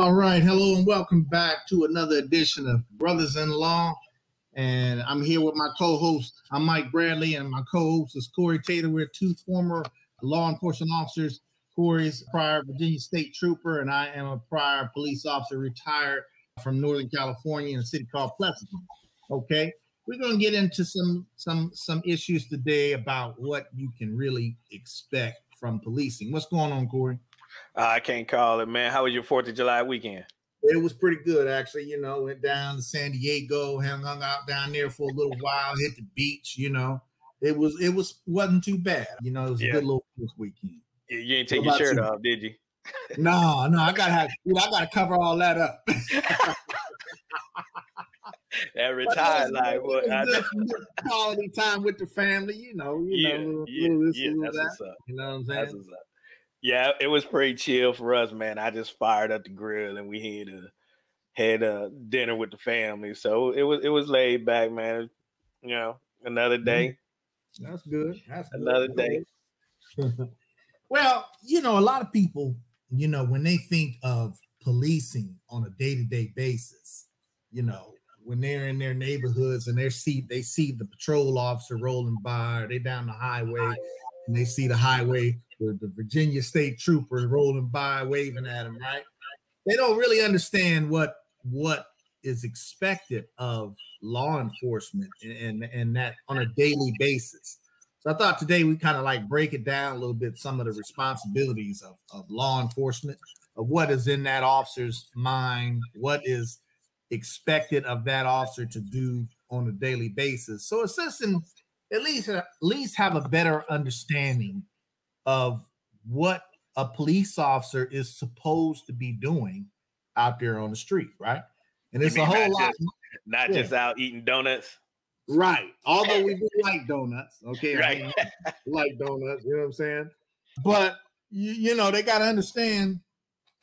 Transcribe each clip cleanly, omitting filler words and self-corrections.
All right. Hello and welcome back to another edition of Brothas-in-law. And I'm here with my co-host. I'm Mike Bradley, and my co-host is Corey Taylor. We're two former law enforcement officers. Corey's a prior Virginia State Trooper, and I am a prior police officer retired from Northern California in a city called Pleasanton. Okay. We're going to get into some issues today about what you can really expect from policing. What's going on, Corey? I can't call it, man. How was your 4th of July weekend? It was pretty good, actually. You know, went down to San Diego, hung out down there for a little while, hit the beach. You know, wasn't too bad. You know, it was a good little weekend. You didn't take your shirt off, did you? No, I gotta cover all that up. That retired life, quality time with the family. You know, that's what's up. You know what I'm saying? That's what's up. Yeah, it was pretty chill for us, man. I just fired up the grill and we had dinner with the family. So it was laid back, man. You know, another day. That's good. That's another day. Well, you know, a lot of people, you know, when they think of policing on a day-to-day basis, you know, when they're in their neighborhoods and they see the patrol officer rolling by, or they down the highway and they see the highway with the Virginia State Troopers rolling by, waving at them, right? They don't really understand what is expected of law enforcement and that on a daily basis. So I thought today we kind of like break it down a little bit, some of the responsibilities of law enforcement, of what is in that officer's mind, what is expected of that officer to do on a daily basis. So it's just at least have a better understanding of what a police officer is supposed to be doing out there on the street, right? And it's a whole lot. Not just out eating donuts. Right. Although we do like donuts. Okay. Right. I mean, like donuts, you know what I'm saying? But, you know, they got to understand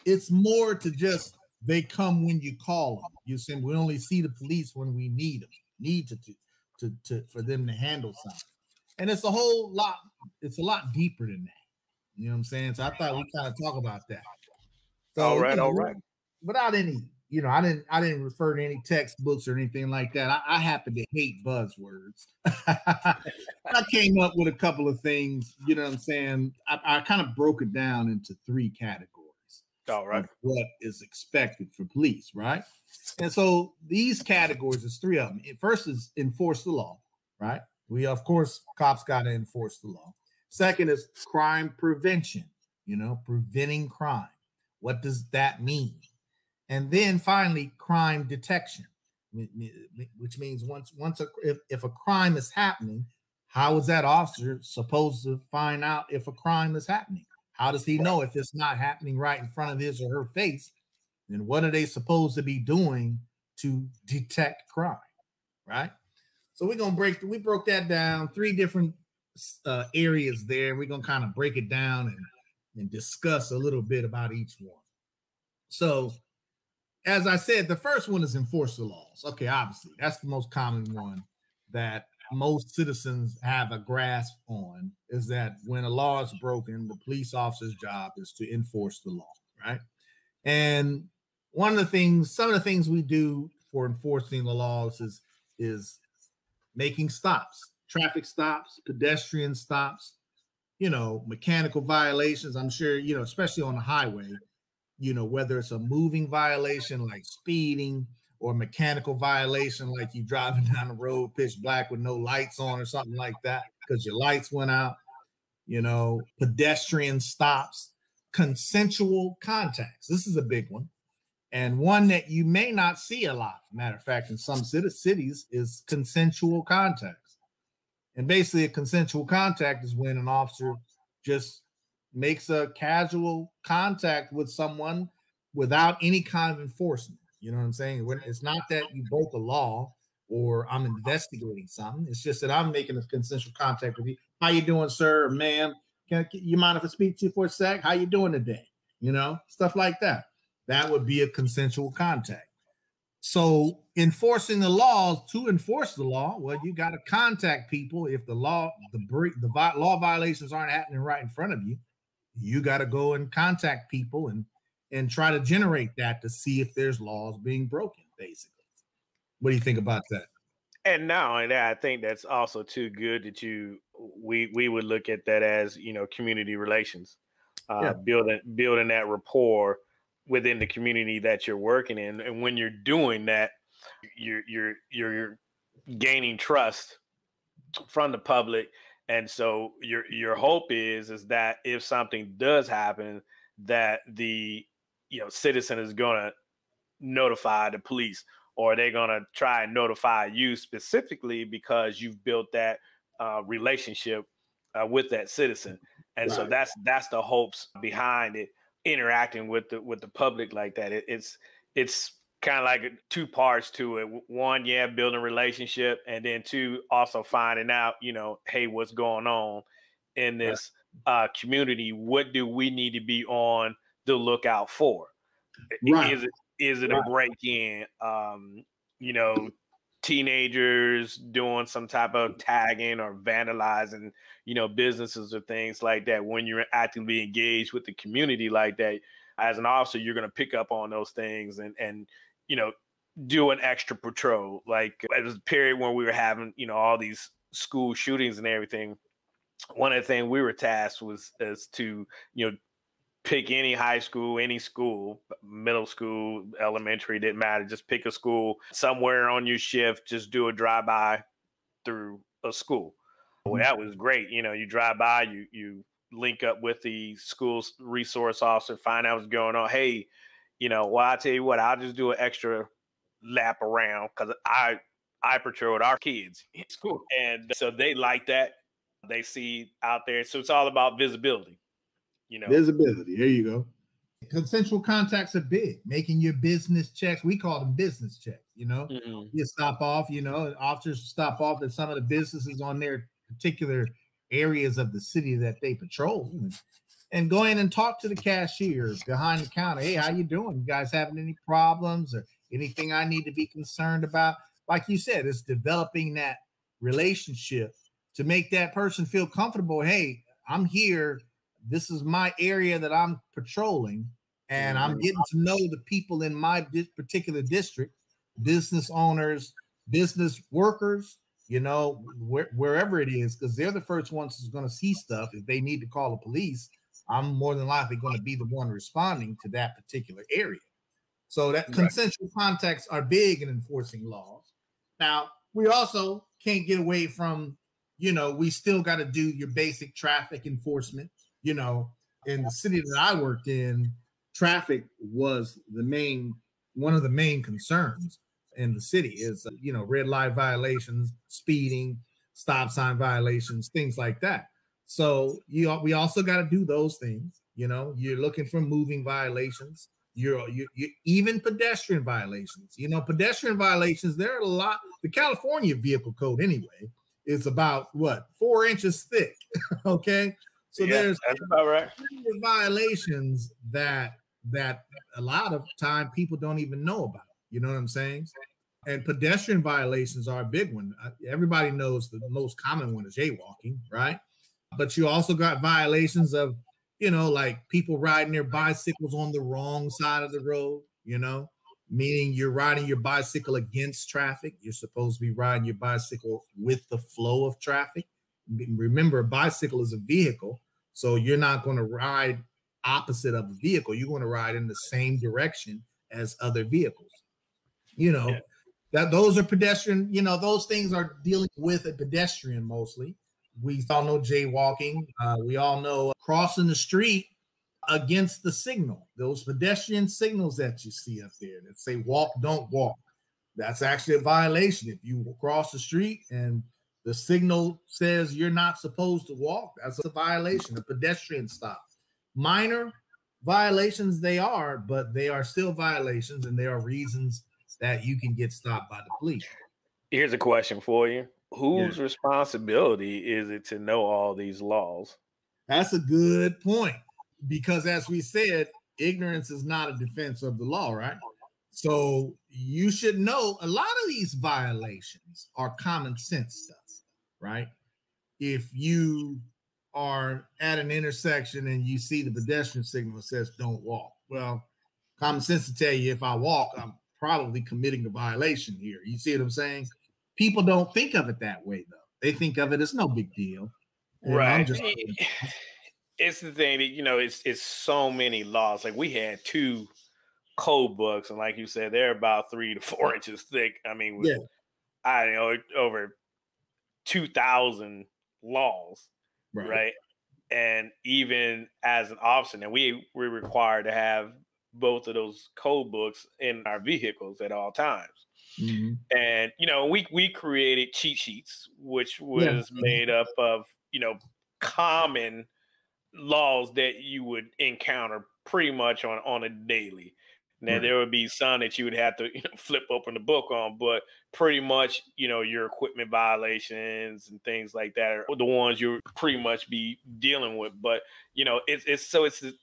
it's more to just they come when you call them. You see, we only see the police when we need them, for them to handle something. And it's a whole lot. It's a lot deeper than that. You know what I'm saying? So I thought we kind of talk about that. So, all right. Without any, you know, I didn't refer to any textbooks or anything like that. I happen to hate buzzwords. I came up with a couple of things, you know what I'm saying? I kind of broke it down into 3 categories. All right. Of what is expected for police, right? And so these categories, there's 3 of them. First is enforce the law, right? Of course, cops got to enforce the law. Second is crime prevention, you know, preventing crime. What does that mean? And then finally, crime detection, which means if a crime is happening, how is that officer supposed to find out if a crime is happening? How does he know if it's not happening right in front of his or her face? Then what are they supposed to be doing to detect crime, right? So we broke that down, 3 different areas there. We're going to kind of break it down and discuss a little bit about each one. So as I said, the first one is enforce the laws. Okay, obviously, that's the most common one that most citizens have a grasp on, is that when a law is broken, the police officer's job is to enforce the law, right? And some of the things we do for enforcing the laws is making stops, traffic stops, pedestrian stops, you know, mechanical violations. I'm sure, you know, especially on the highway, you know, whether it's a moving violation like speeding or mechanical violation like you driving down the road pitch black with no lights on or something like that because your lights went out, you know, pedestrian stops, consensual contacts. This is a big one. And one that you may not see a lot, matter of fact, in some cities, is consensual contacts. And basically a consensual contact is when an officer just makes a casual contact with someone without any kind of enforcement. You know what I'm saying? It's not that you broke a law or I'm investigating something. It's just that I'm making a consensual contact with you. How you doing, sir or ma'am? Can you mind if I speak to you for a sec? How you doing today? You know, stuff like that. That would be a consensual contact. So enforcing the laws, to enforce the law, well, you got to contact people. If the law violations aren't happening right in front of you, you got to go and contact people and and try to generate that to see if there's laws being broken, basically. What do you think about that? And not only that, I think that's also too good that we would look at that as, you know, community relations, building that rapport within the community that you're working in. And when you're doing that, you're gaining trust from the public. And so your hope is that if something does happen, that the, you know, citizen is going to notify the police, or they're going to try and notify you specifically because you've built that relationship with that citizen. And so that's the hopes behind it, interacting with the public like that. It's kind of like two parts to it. One, building a relationship, and then two, also finding out, you know, hey, what's going on in this community? What do we need to be on the lookout for? Is it a break-in? You know, teenagers doing some type of tagging or vandalizing, you know, businesses or things like that. When you're actively engaged with the community like that, as an officer, you're going to pick up on those things and you know, do an extra patrol. Like, it was a period when we were having, you know, all these school shootings and everything. One of the things we were tasked is to, you know, pick any high school, any school, middle school, elementary, didn't matter. Just pick a school somewhere on your shift. Just do a drive-by through a school. Well, that was great. You know, you drive by, you link up with the school's resource officer, find out what's going on. Hey, you know, well, I tell you what, I'll just do an extra lap around because I patrolled our kids in school, and so they like that. They see out there, so it's all about visibility. You know, visibility. There you go. Consensual contacts are big. Making your business checks. We call them business checks. You know, you stop off. You know, officers stop off at some of the businesses on their particular areas of the city that they patrol, and go in and talk to the cashier behind the counter. Hey, how you doing? You guys having any problems or anything I need to be concerned about? Like you said, it's developing that relationship to make that person feel comfortable. Hey, I'm here. This is my area that I'm patrolling, and I'm getting to know the people in my particular district, business owners, business workers, you know, wherever it is, because they're the first ones who's going to see stuff. If they need to call the police, I'm more than likely going to be the one responding to that particular area. So that consensual contacts are big in enforcing laws. Now, we also can't get away from, you know, we still got to do your basic traffic enforcement. You know, in the city that I worked in, traffic was one of the main concerns in the city is, you know, red light violations, speeding, stop sign violations, things like that. So we also got to do those things. You know, you're looking for moving violations. You even pedestrian violations. You know, pedestrian violations, there are a lot. The California Vehicle Code anyway is about 4 inches thick. Okay. So there's that's about right. Violations that a lot of time people don't even know about. You know what I'm saying? And pedestrian violations are a big one. Everybody knows the most common one is jaywalking, right? But you also got violations of, you know, like people riding their bicycles on the wrong side of the road, you know, meaning you're riding your bicycle against traffic. You're supposed to be riding your bicycle with the flow of traffic. Remember, a bicycle is a vehicle. So you're not going to ride opposite of a vehicle. You're going to ride in the same direction as other vehicles. You know, that those are pedestrian, you know, those things are dealing with a pedestrian mostly. We all know jaywalking. We all know crossing the street against the signal. Those pedestrian signals that you see up there that say walk, don't walk. That's actually a violation. If you cross the street and the signal says you're not supposed to walk, that's a violation, a pedestrian stop. Minor violations they are, but they are still violations, and there are reasons that you can get stopped by the police. Here's a question for you. Whose responsibility is it to know all these laws? That's a good point, because as we said, ignorance is not a defense of the law, right? So you should know a lot of these violations are common sense stuff, right? If you are at an intersection and you see the pedestrian signal that says don't walk, well, common sense to tell you if I walk, I'm probably committing a violation here. You see what I'm saying? People don't think of it that way, though. They think of it as no big deal. Right. It's the thing that, you know, it's so many laws. Like we had 2 code books, and like you said, they're about 3 to 4 inches thick. I mean, with, I know, over 2,000 laws, right? And even as an officer, and we're required to have both of those code books in our vehicles at all times. And, you know, we created cheat sheets, which was made up of, you know, common laws that you would encounter pretty much on a daily. Now there would be some that you would have to, you know, flip open the book on, but pretty much, you know, your equipment violations and things like that are the ones you pretty much be dealing with. But, you know, it's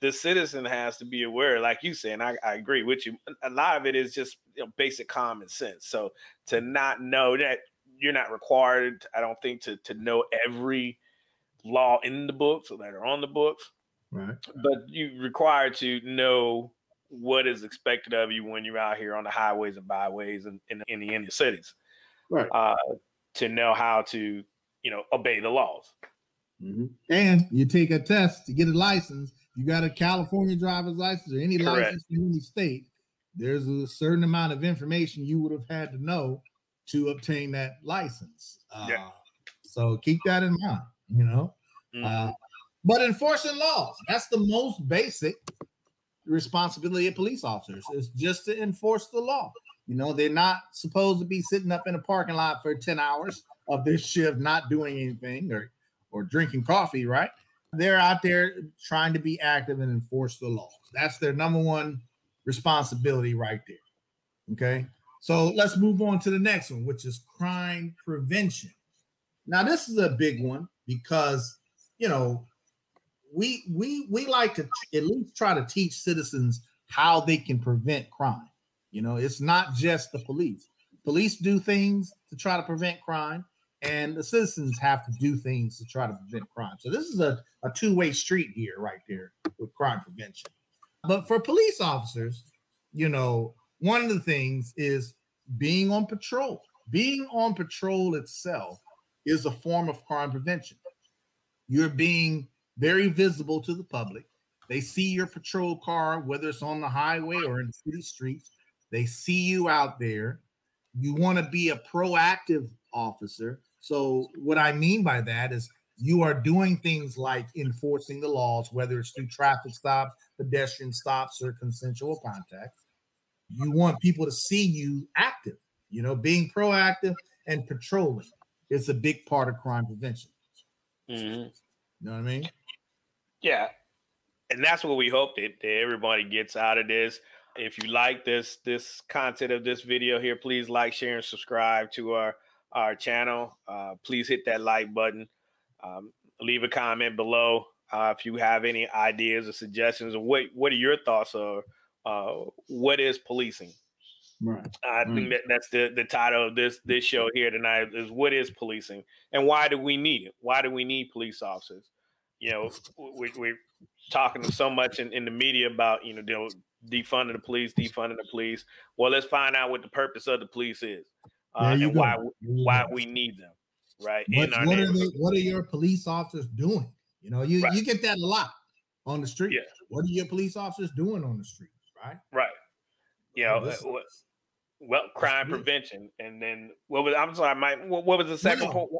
the citizen has to be aware, like you said, and I agree with you. A lot of it is just, you know, basic common sense. So to not know that, you're not required, I don't think, to know every law in the books or that are on the books, but you're required to know what is expected of you when you're out here on the highways and byways and in the inner cities, to know how to, you know, obey the laws. And you take a test to get a license. You got a California driver's license or any license in any state. There's a certain amount of information you would have had to know to obtain that license. So keep that in mind, you know. But enforcing laws, that's the most basic responsibility of police officers, is just to enforce the law. You know, they're not supposed to be sitting up in a parking lot for 10 hours of their shift, not doing anything or drinking coffee, right? They're out there trying to be active and enforce the laws. That's their number one responsibility right there. Okay. So let's move on to the next one, which is crime prevention. Now, this is a big one because, you know, we like to at least try to teach citizens how they can prevent crime. You know, it's not just the police. Police do things to try to prevent crime, and the citizens have to do things to try to prevent crime. So this is a two-way street here, right there, with crime prevention. But for police officers, you know, one of the things is being on patrol. Being on patrol itself is a form of crime prevention. You're being very visible to the public. They see your patrol car, whether it's on the highway or in the city streets. They see you out there. You want to be a proactive officer. So what I mean by that is you are doing things like enforcing the laws, whether it's through traffic stops, pedestrian stops, or consensual contacts. You want people to see you active, you know, being proactive and patrolling. It's a big part of crime prevention. You know what I mean? Yeah. And that's what we hope that everybody gets out of this. If you like this content of this video here, please like, share, and subscribe to our channel. Please hit that like button. Leave a comment below if you have any ideas or suggestions, or what are your thoughts of what is policing? Right. I think that's the title of this show here tonight, is what is policing and why do we need it? Why do we need police officers? You know, we're talking so much in the media about, you know, defunding the police. Well, let's find out what the purpose of the police is and why we need them, right? What are your police officers doing? You know, you get that a lot on the street. Yeah. What are your police officers doing on the street, right? Right. You know, well, crime prevention, and then what was the second point?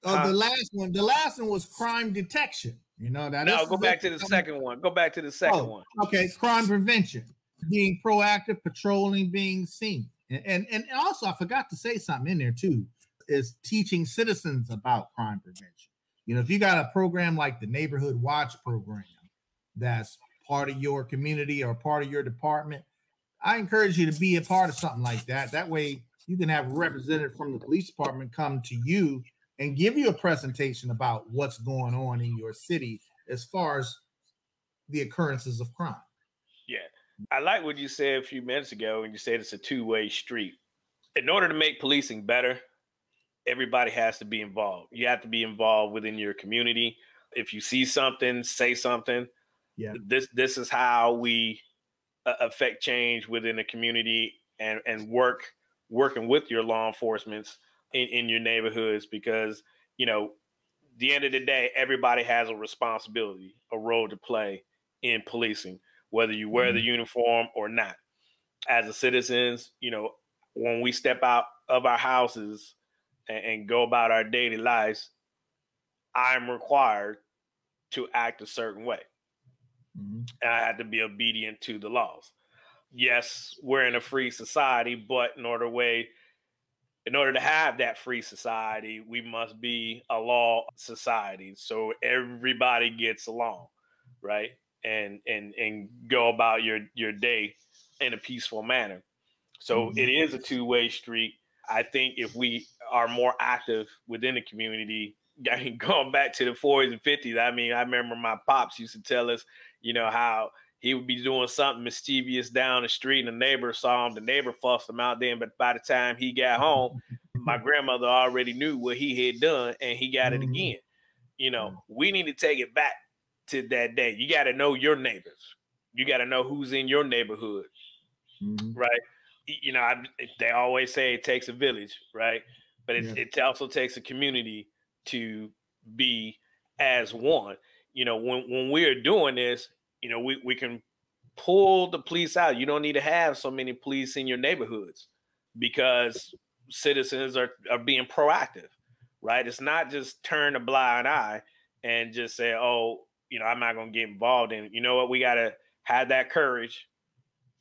The last one was crime detection. You know, go back to the second one. Go back to the second one. Okay, crime prevention, being proactive, patrolling, being seen, and also I forgot to say something in there too, is teaching citizens about crime prevention. You know, if you got a program like the Neighborhood Watch program that's part of your community or part of your department, I encourage you to be a part of something like that. That way you can have a representative from the police department come to you and give you a presentation about what's going on in your city as far as the occurrences of crime. Yeah. I like what you said a few minutes ago when you said it's a two-way street. In order to make policing better, everybody has to be involved. You have to be involved within your community. If you see something, say something. Yeah. This is how we affect change within the community and working with your law enforcement in your neighborhoods, because, you know, the end of the day, everybody has a responsibility, a role to play in policing, whether you wear the uniform or not. As a citizens, you know, when we step out of our houses and go about our daily lives, I'm required to act a certain way. And I had to be obedient to the laws. Yes, we're in a free society, but in order to have that free society, we must be a law society. So everybody gets along, right? And go about your day in a peaceful manner. So it is a two-way street. I think if we are more active within the community, going back to the 40s and 50s, I mean, I remember my pops used to tell us, you know, how he would be doing something mischievous down the street and the neighbor saw him, the neighbor fussed him out then, but by the time he got home, my grandmother already knew what he had done and he got it again. You know, we need to take it back to that day. You got to know your neighbors. You got to know who's in your neighborhood, right? You know, they always say it takes a village, right? But it also takes a community to be as one. You know, when we're doing this, you know, we can pull the police out. You don't need to have so many police in your neighborhoods because citizens are being proactive, right? It's not just turn a blind eye and just say, oh, you know, I'm not going to get involved in it. You know what? We got to have that courage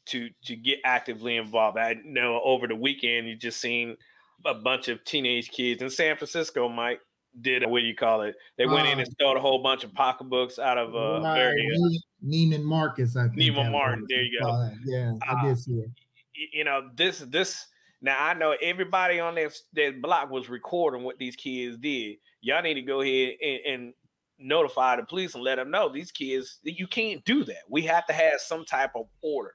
to get actively involved. I know over the weekend, you just seen a bunch of teenage kids in San Francisco, Mike, did, what do you call it? They went in and stole a whole bunch of pocketbooks out of Neiman Marcus, I think. Neiman Martin, there you go. Yeah, I did see it. You know, this now I know everybody on that block was recording what these kids did. Y'all need to go ahead and notify the police and let them know these kids, you can't do that. We have to have some type of order.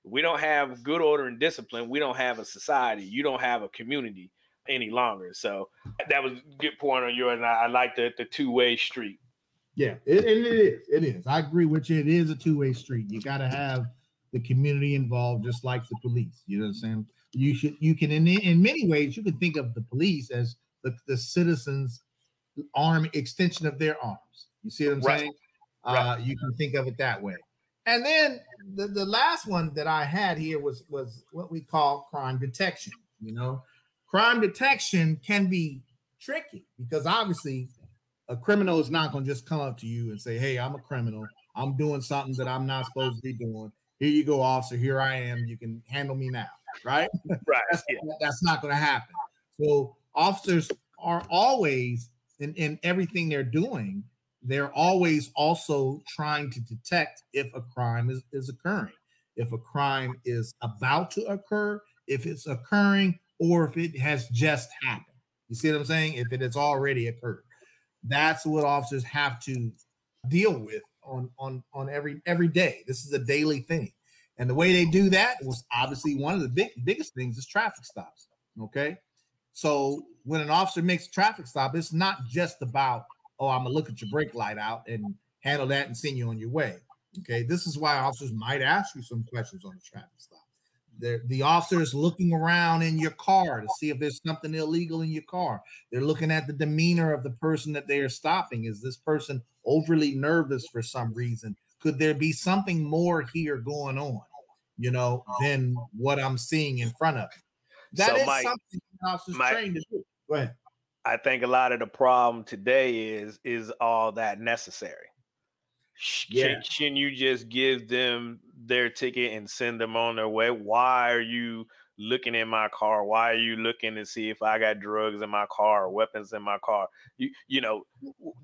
We don't have good order and discipline. We don't have a society. You don't have a community any longer. So that was a good point on yours. And I like the two-way street. Yeah, it is. It is. I agree with you. It is a two-way street. You got to have the community involved, just like the police. You know what I'm saying? You can in many ways, you can think of the police as the citizens' arm extension of their arms. You see what I'm saying? Right. You can think of it that way. And then the last one that I had here was what we call crime detection. You know, crime detection can be tricky because obviously a criminal is not going to just come up to you and say, hey, I'm a criminal. I'm doing something that I'm not supposed to be doing. Here you go, officer. Here I am. You can handle me now. Right? Right. That's not going to happen. So officers are always in everything they're doing, they're always also trying to detect if a crime is occurring, if a crime is about to occur, if it's occurring, or if it has just happened. You see what I'm saying? If it has already occurred. That's what officers have to deal with on every day. This is a daily thing. And the way they do that was obviously one of the biggest things is traffic stops. Okay. So when an officer makes a traffic stop, it's not just about, oh, I'm gonna look at your brake light out and handle that and send you on your way. Okay. This is why officers might ask you some questions on the traffic stop. The officer is looking around in your car to see if there's something illegal in your car. They're looking at the demeanor of the person that they are stopping. Is this person overly nervous for some reason? Could there be something more here going on, you know, than what I'm seeing in front of me? That is something officers trained to do. Go ahead. I think a lot of the problem today is all that necessary. Yeah. Shouldn't you just give them their ticket and send them on their way? Why are you looking in my car? Why are you looking to see if I got drugs in my car or weapons in my car? You know,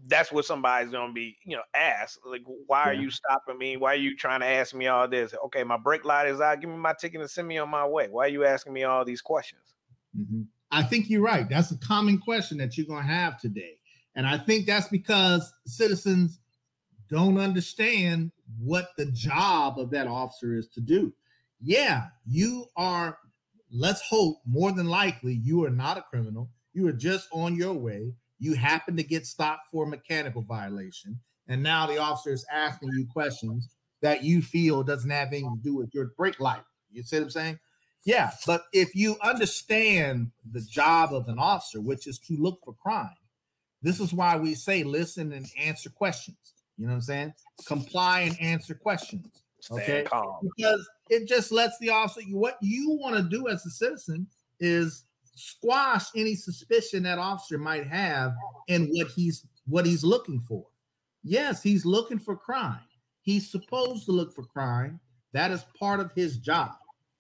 that's what somebody's going to be, you know, asked. Like, why are you stopping me? Why are you trying to ask me all this? Okay, my brake light is out. Give me my ticket and send me on my way. Why are you asking me all these questions? Mm-hmm. I think you're right. That's a common question that you're going to have today. And I think that's because citizens don't understand what the job of that officer is to do. Yeah, you are, let's hope, more than likely, you are not a criminal. You are just on your way. You happen to get stopped for a mechanical violation. And now the officer is asking you questions that you feel doesn't have anything to do with your brake light. You see what I'm saying? Yeah, but if you understand the job of an officer, which is to look for crime, this is why we say listen and answer questions. You know what I'm saying? Comply and answer questions. Okay, calm. Because it just lets the officer, what you want to do as a citizen is squash any suspicion that officer might have in what he's looking for. Yes, he's looking for crime. He's supposed to look for crime. That is part of his job.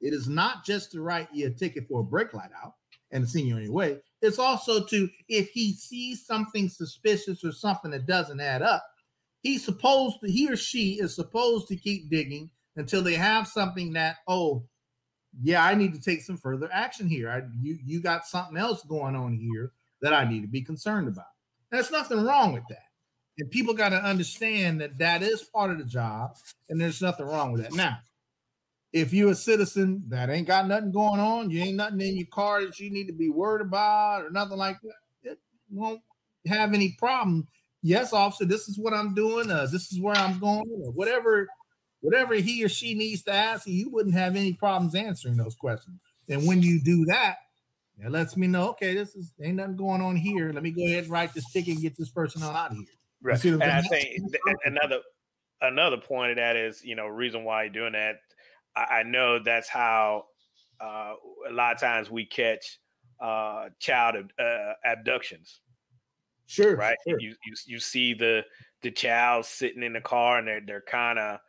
It is not just to write you a ticket for a brake light out and send you on your way. It's also to, if he sees something suspicious or something that doesn't add up, he or she is supposed to keep digging until they have something that, oh, yeah, I need to take some further action here. You got something else going on here that I need to be concerned about. There's nothing wrong with that. And people got to understand that that is part of the job, and there's nothing wrong with that. Now, if you're a citizen that ain't got nothing going on, you ain't nothing in your car that you need to be worried about or nothing like that, it won't have any problem. Yes, officer, this is what I'm doing. This is where I'm going, or whatever he or she needs to ask, you wouldn't have any problems answering those questions. And when you do that, it lets me know, okay, ain't nothing going on here. Let me go ahead and write this ticket and get this person on out of here. Right. And I think another point of that is, reason why you're doing that. I know that's how a lot of times we catch child abductions. Sure. Right. Sure. You see the child sitting in the car and they're kind of,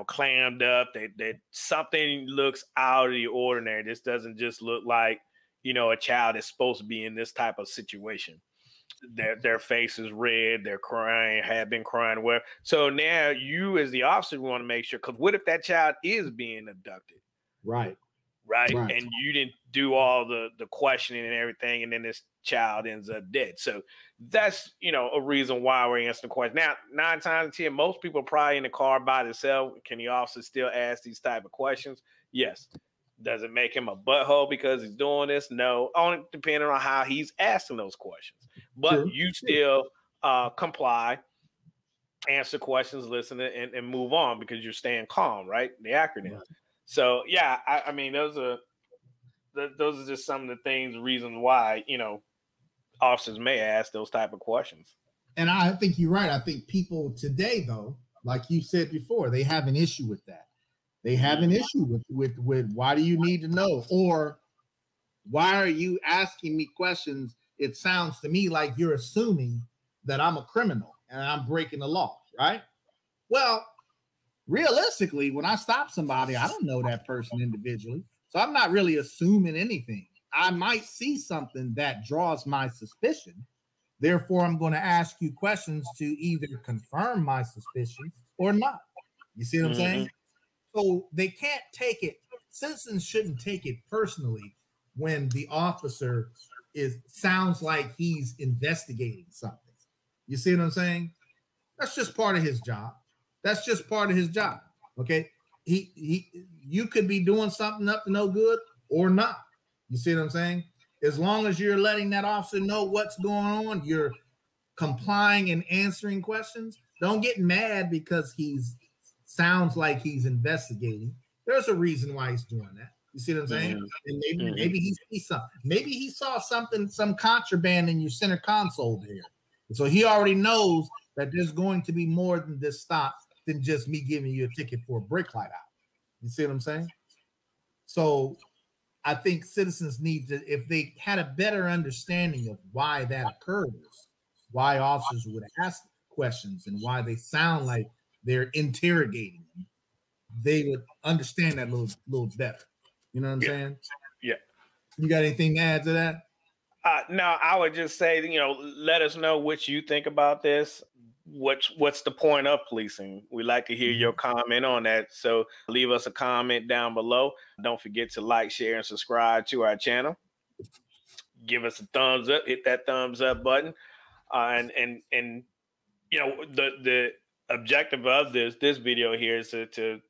clammed up. That something looks out of the ordinary. This doesn't just look like, a child is supposed to be in this type of situation. Their face is red. They're crying, have been crying. Where so now you as the officer want to make sure, because what if that child is being abducted? Right. And you didn't do all the questioning and everything, and then this child ends up dead. So that's a reason why we're answering the question. Now, 9 times out of 10, most people are probably in the car by themselves. Can the officer still ask these type of questions? Yes. Does it make him a butthole because he's doing this? No. Only depending on how he's asking those questions. But you still comply, answer questions, listen, and move on because you're staying calm, right? The acronym. Right. So yeah, I mean, those are just some of the things, reasons why officers may ask those type of questions. And I think you're right. I think people today, though, like you said before, they have an issue with that. They have an issue with why do you need to know, or why are you asking me questions? It sounds to me like you're assuming that I'm a criminal and I'm breaking the law, right? Well, realistically, when I stop somebody, I don't know that person individually. So I'm not really assuming anything. I might see something that draws my suspicion. Therefore, I'm going to ask you questions to either confirm my suspicion or not. You see what I'm saying? So they can't take it. Citizens shouldn't take it personally when the officer sounds like he's investigating something. You see what I'm saying? That's just part of his job. That's just part of his job. Okay. You could be doing something up to no good or not. You see what I'm saying? As long as you're letting that officer know what's going on, you're complying and answering questions. Don't get mad because sounds like he's investigating. There's a reason why he's doing that. You see what I'm saying? And maybe he saw something, some contraband in your center console there. So he already knows that there's going to be more than this stop than just me giving you a ticket for a brake light out. You see what I'm saying? So I think citizens need to, if they had a better understanding of why that occurs, why officers would ask questions and why they sound like they're interrogating them, they would understand that a little better. You know what I'm saying? Yeah. You got anything to add to that? No, I would just say, let us know what you think about this. What's the point of policing? We'd like to hear your comment on that. So leave us a comment down below. Don't forget to like, share, and subscribe to our channel. Give us a thumbs up. Hit that thumbs up button. And the objective of this video here is to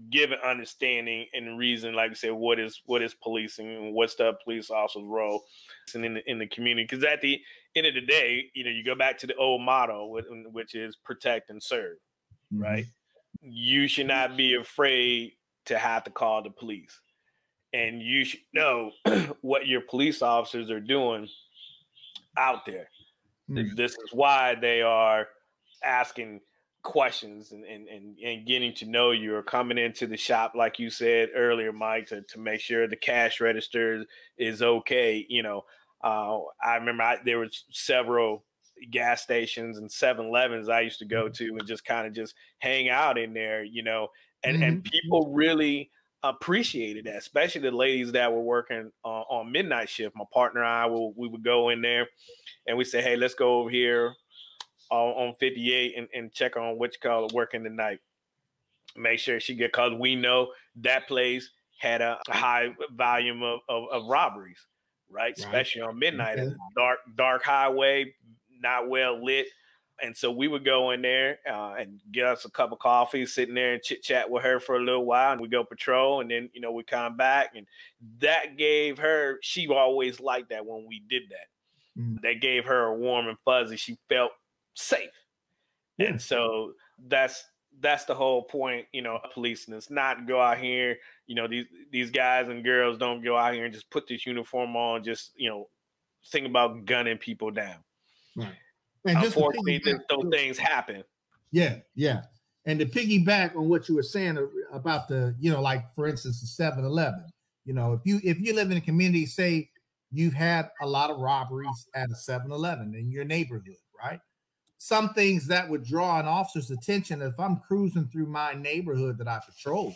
give an understanding and reason, like I said, what is policing and what's the police officer's role in the community. Because at the end of the day, you go back to the old motto, which is protect and serve, right? you should not be afraid to have to call the police. And you should know what your police officers are doing out there. This is why they are asking questions and getting to know you, or coming into the shop, like you said earlier, Mike, to make sure the cash register is okay. You know, I remember there was several gas stations and 7-Elevens I used to go to and just kind of just hang out in there, you know, and people really appreciated that, especially the ladies that were working on midnight shift. My partner and I, we would go in there and we say, hey, let's go over here on 58 and check on what you call it, working tonight. Make sure she get, because we know that place had a high volume of robberies, right? Especially on midnight. It's a dark highway, not well lit. And so we would go in there and get us a cup of coffee, sitting there and chit chat with her for a little while, and we go patrol, and then, you know, we come back, and that gave her, she always liked that when we did that. That gave her a warm and fuzzy. She felt safe. And so that's the whole point, you know, policing. It's not go out here, you know, these guys and girls don't go out here and just put this uniform on, just, you know, think about gunning people down. Right. And unfortunately, those things happen. Yeah, yeah. And to piggyback on what you were saying about the, you know, like for instance, the 7-Eleven, you know, if you live in a community, say you've had a lot of robberies at a 7-Eleven in your neighborhood, right? Some things that would draw an officer's attention. If I'm cruising through my neighborhood that I patrol,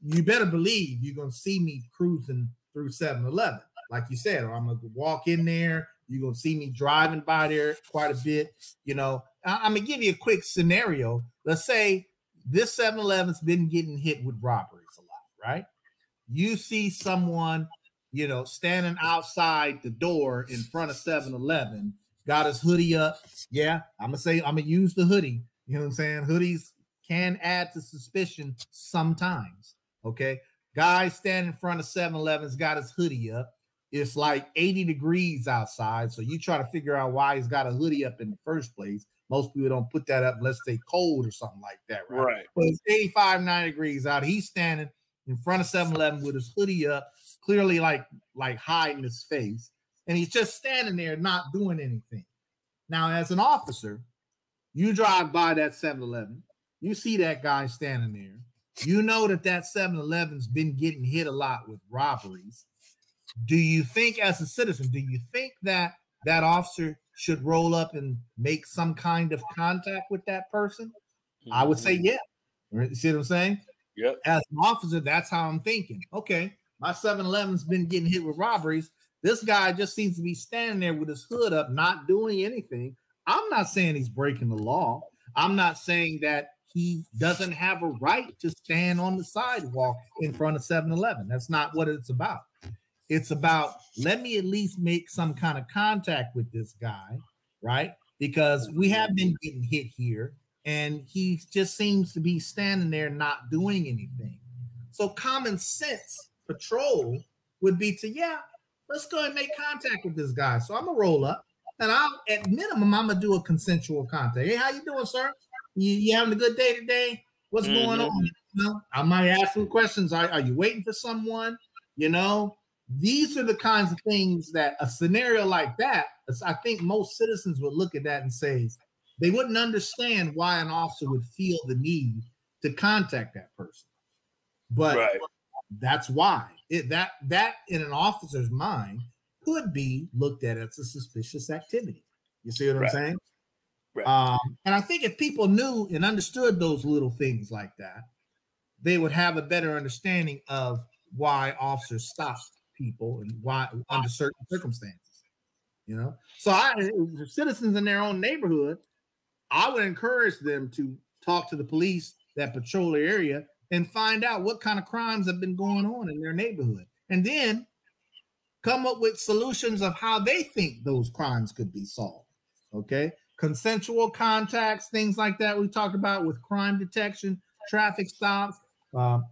you better believe you're going to see me cruising through 7-Eleven. Like you said, or I'm going to walk in there. You're going to see me driving by there quite a bit. You know, I'm going to give you a quick scenario. Let's say this 7-Eleven's been getting hit with robberies a lot, right? You see someone, you know, standing outside the door in front of 7-Eleven, got his hoodie up. Yeah, I'm going to use the hoodie. You know what I'm saying? Hoodies can add to suspicion sometimes, okay? Guy standing in front of 7-Eleven's got his hoodie up. It's like 80 degrees outside, so you try to figure out why he's got a hoodie up in the first place. Most people don't put that up unless they cold or something like that, right? Right. But it's 85, 90 degrees out. He's standing in front of 7-Eleven with his hoodie up, clearly like hiding his face, and he's just standing there not doing anything. Now, as an officer, you drive by that 7-Eleven, you see that guy standing there, you know that 7-Eleven's been getting hit a lot with robberies. Do you think, as a citizen, do you think that that officer should roll up and make some kind of contact with that person? I would say, yeah. You see what I'm saying? Yeah. As an officer, that's how I'm thinking. Okay, my 7-Eleven's been getting hit with robberies. This guy just seems to be standing there with his hood up, not doing anything. I'm not saying he's breaking the law. I'm not saying that he doesn't have a right to stand on the sidewalk in front of 7-Eleven. That's not what it's about. It's about, let me at least make some kind of contact with this guy, right? Because we have been getting hit here, and he just seems to be standing there not doing anything. So common sense patrol would be to, yeah, let's go ahead and make contact with this guy. So I'm going to roll up, and at minimum, I'm going to do a consensual contact. Hey, how you doing, sir? You having a good day today? What's going on? You know, I might ask some questions. Are you waiting for someone? You know, these are the kinds of things that a scenario like that, I think most citizens would look at that and say, they wouldn't understand why an officer would feel the need to contact that person. But that's why. That in an officer's mind could be looked at as a suspicious activity. You see what I'm saying? Right. And I think if people knew and understood those little things like that, they would have a better understanding of why officers stop people and why under certain circumstances, you know. So citizens in their own neighborhood, I would encourage them to talk to the police that patrol the area and find out what kind of crimes have been going on in their neighborhood, and then come up with solutions of how they think those crimes could be solved. Okay, consensual contacts, things like that we talked about with crime detection, traffic stops,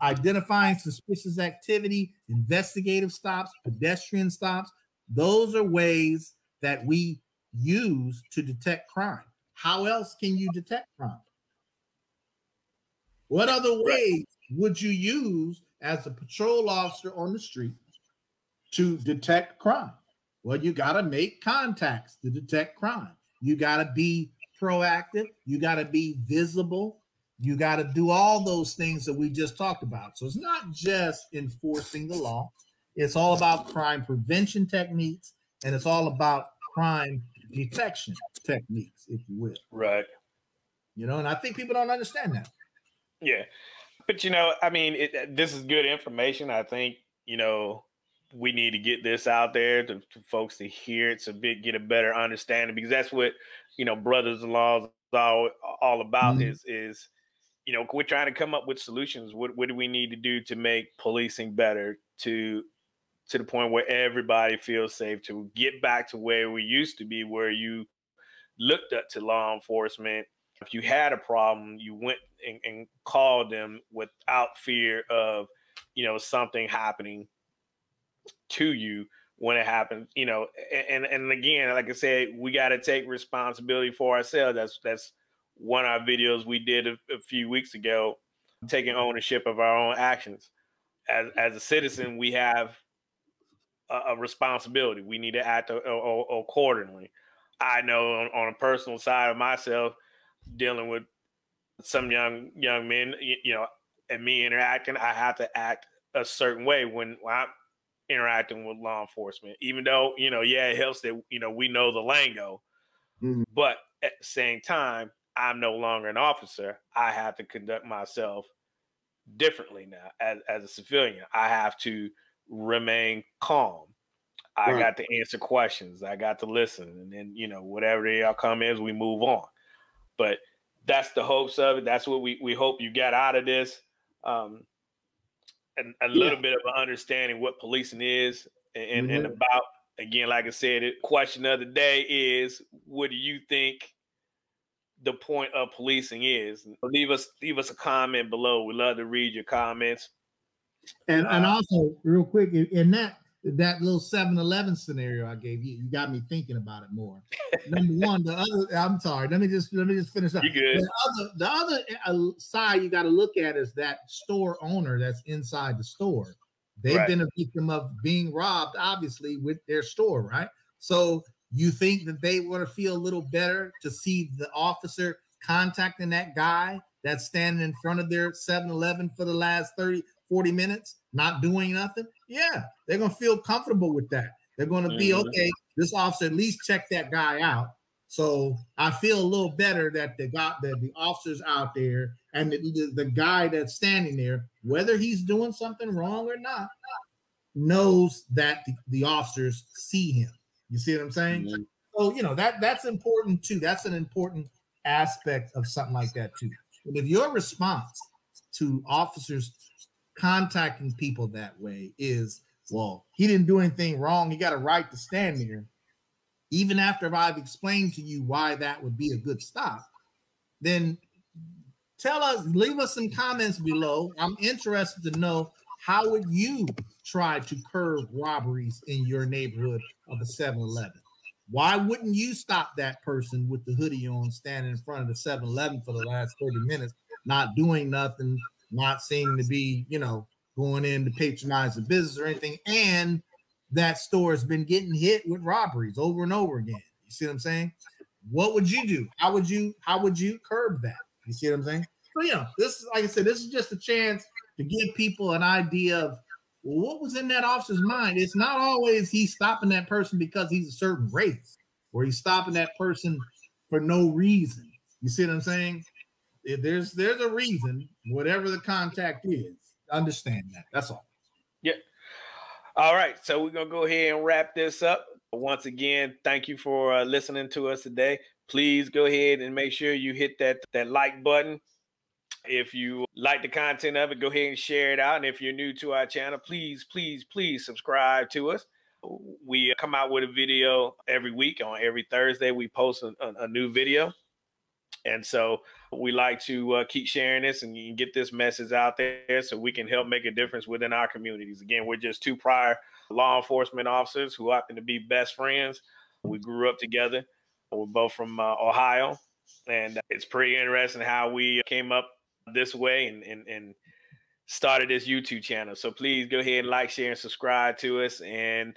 identifying suspicious activity, investigative stops, pedestrian stops. Those are ways that we use to detect crime. How else can you detect crime? What other ways would you use as a patrol officer on the street to detect crime? Well, you got to make contacts to detect crime. You got to be proactive. You got to be visible. You got to do all those things that we just talked about. So it's not just enforcing the law. It's all about crime prevention techniques, and it's all about crime detection techniques, if you will. Right. You know, and I think people don't understand that. Yeah. But, you know, I mean, this is good information. I think, you know, we need to get this out there to folks to hear it, get a better understanding, because that's what, you know, Brothas-in-law is all about. Mm-hmm. is, you know, we're trying to come up with solutions. What do we need to do to make policing better, to the point where everybody feels safe, to get back to where we used to be, where you looked up to law enforcement. If you had a problem, you went and called them without fear of, you know, something happening to you when it happens, you know. And again, like I said, we got to take responsibility for ourselves. That's one of our videos we did a few weeks ago, taking ownership of our own actions. As a citizen, we have a responsibility. We need to act accordingly. I know on a personal side of myself, dealing with some young men, you know, and me interacting, I have to act a certain way when I'm interacting with law enforcement, even though, you know, yeah, it helps that, you know, we know the lingo, but at the same time, I'm no longer an officer. I have to conduct myself differently now as a civilian. I have to remain calm. I got to answer questions. I got to listen. And then, you know, whatever the outcome is, we move on. But that's the hopes of it. That's what we hope you get out of this. And a little bit of an understanding what policing is and about. Again, like I said, the question of the day is, what do you think the point of policing is? Leave us a comment below. We'd love to read your comments. And also, real quick, in that little 7-Eleven scenario I gave you, you got me thinking about it more. Number one, the other, I'm sorry, let me just finish up. You good. The other side you got to look at is that store owner that's inside the store. They've been a victim of being robbed, obviously, with their store, right? So you think that they want to feel a little better to see the officer contacting that guy that's standing in front of their 7-Eleven for the last 30-40 minutes, not doing nothing? Yeah, they're going to feel comfortable with that. They're going to be, okay, this officer at least checked that guy out. So I feel a little better that the officer's out there, and the guy that's standing there, whether he's doing something wrong or not, knows that the officers see him. You see what I'm saying? So, you know, that's important too. That's an important aspect of something like that too. And if your response to officers contacting people that way is, well, he didn't do anything wrong, he got a right to stand there, even after I've explained to you why that would be a good stop, then tell us, leave us some comments below. I'm interested to know, how would you try to curb robberies in your neighborhood of a 7-Eleven? Why wouldn't you stop that person with the hoodie on standing in front of the 7-Eleven for the last 30 minutes, not doing nothing, not seeming to be, you know, going in to patronize the business or anything, and that store has been getting hit with robberies over and over again? You see what I'm saying? What would you do? How would you curb that? You see what I'm saying? So, you know, this is, like I said, this is just a chance to give people an idea of, well, what was in that officer's mind. It's not always he's stopping that person because he's a certain race, or he's stopping that person for no reason. You see what I'm saying? There's a reason, whatever the contact is. Understand that. That's all. Yeah. All right. So we're going to go ahead and wrap this up. Once again, thank you for listening to us today. Please go ahead and make sure you hit that like button. If you like the content of it, go ahead and share it out. And if you're new to our channel, please subscribe to us. We come out with a video every week. On every Thursday, we post a new video. And so we like to keep sharing this and get this message out there so we can help make a difference within our communities. Again, we're just two prior law enforcement officers who happen to be best friends. We grew up together. We're both from Ohio. And it's pretty interesting how we came up this way and started this YouTube channel. So please go ahead and like, share, and subscribe to us. And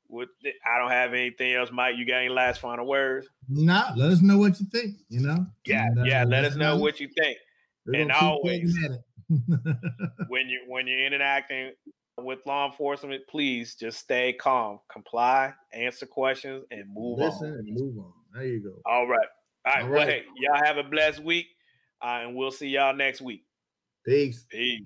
I don't have anything else. Mike, you got any last final words? Nah, let us know what you think, you know? Yeah, let us know what you think. And always, when you're interacting with law enforcement, please just stay calm, comply, answer questions, and move on. And move on. There you go. All right. Well, hey, y'all have a blessed week, and we'll see y'all next week. Peace. Peace.